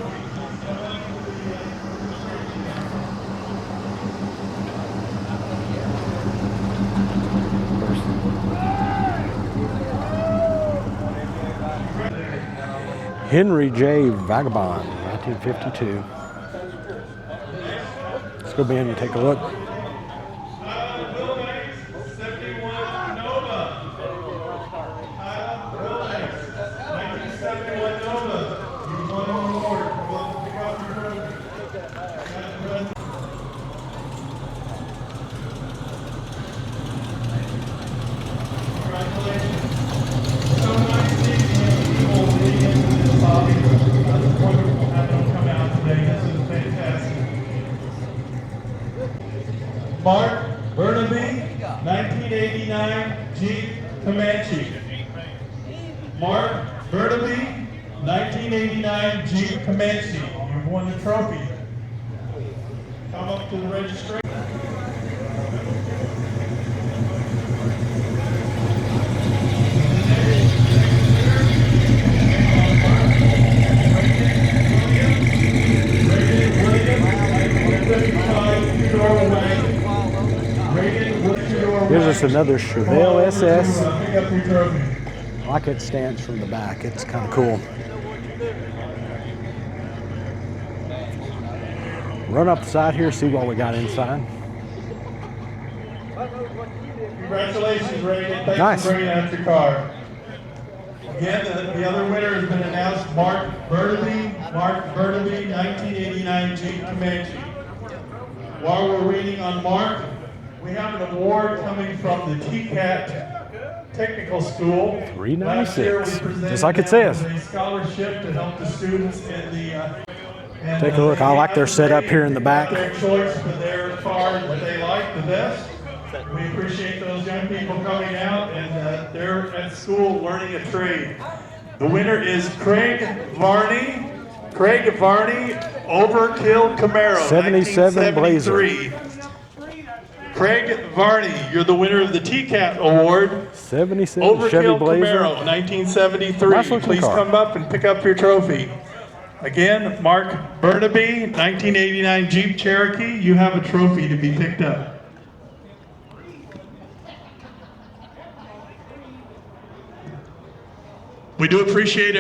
Henry J. Vagabond, 1952. Let's go in and take a look. Mark Burnaby, 1989 Jeep Comanche. Mark Burnaby, 1989 Jeep Comanche. You've won the trophy. Come up to the registration. Here's just another Chevelle SS. Pick up your trophy. I like its stance from the back. It's kind of cool. Run up the side here, see what we got inside. Congratulations, Reagan. Thanks Nice. for bringing out your car. Again, the other winner has been announced, Mark Burnaby, 1989 Jeep Comanche. While we're waiting on Mark, we have an award coming from the TCAT Technical School. 396, just like it says. A scholarship to help the students in the. Take a look. I like their setup here in the back. Their choice for their car that they like the best. We appreciate those young people coming out, and they're at school learning a trade. The winner is Craig Varney. Craig Varney, Overkill Camaro, 77 Blazer. Craig Varney, you're the winner of the TCAT Award. 77 Overkill Chevy Blazer. Camaro, 1973. Nice looking Please car. come up and pick up your trophy. Again, Mark Burnaby, 1989 Jeep Cherokee. You have a trophy to be picked up. We do appreciate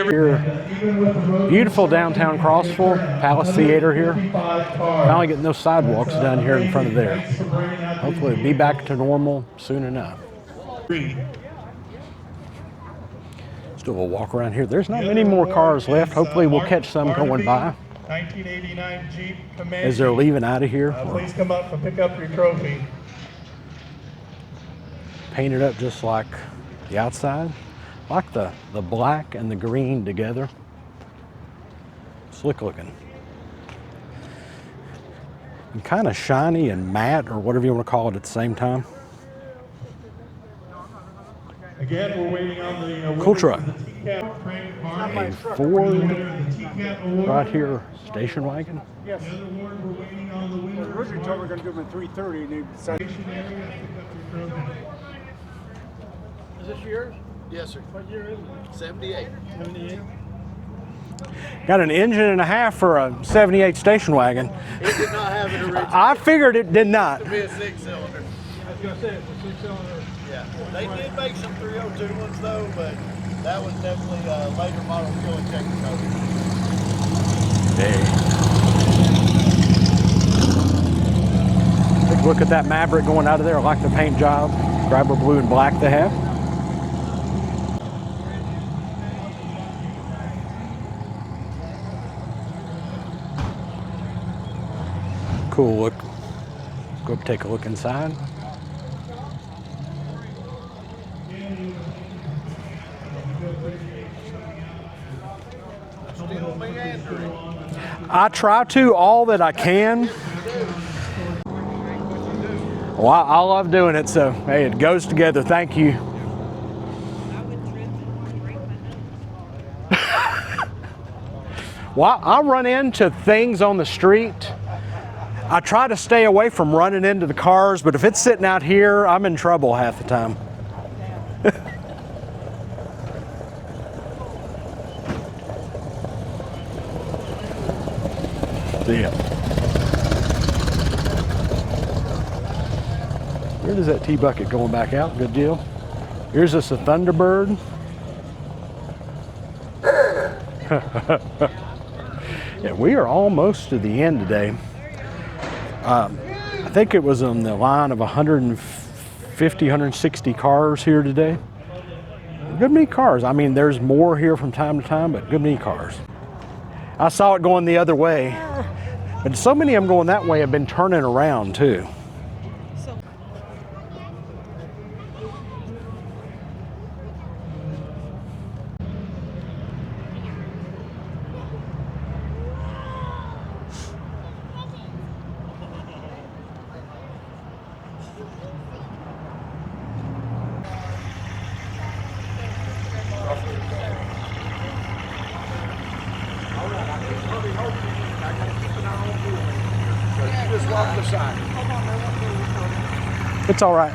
Beautiful downtown Crossville, Palace Theater here. Finally getting those sidewalks done here in front of there. Hopefully it'll be back to normal soon enough. Still a walk around here. There's not many more cars left. Hopefully we'll catch some going by 1989 Jeep Comanche. as they're leaving out of here. Please come up and pick up your trophy. Painted up just like the outside. I like the black and the green together. Slick looking. And kind of shiny and matte, or whatever you want to call it at the same time. Again, we're waiting on the Cool truck. A A Ford right here, station wagon. Yes. Originally told we were going to do them at 3:30, and they decided. Is this yours? Yes, sir. What year is it? 78. 78. Got an engine and a half for a 78 station wagon. It did not have it originally. I figured it did not. To be a 6-cylinder. I was going to say, it's a 6-cylinder. Yeah. They did make some 302 ones though, but that was definitely a later model fuel injector motor. Take a look at that Maverick going out of there. I like the paint job. Grabber blue and black they have. Cool look. Let's go take a look inside. Still meandering. I try to all that I can. Well, I love doing it, so hey, it goes together. Thank you. Well, I run into things on the street. I try to stay away from running into the cars, but if it's sitting out here, I'm in trouble half the time. See ya. Where does that T-bucket going back out? Good deal. Here's us a Thunderbird. Yeah, we are almost to the end today. I think it was on the line of 150, 160 cars here today. Good many cars. I mean, there's more here from time to time, but good many cars. I saw it going the other way, but so many of them going that way have been turning around too. It's all right.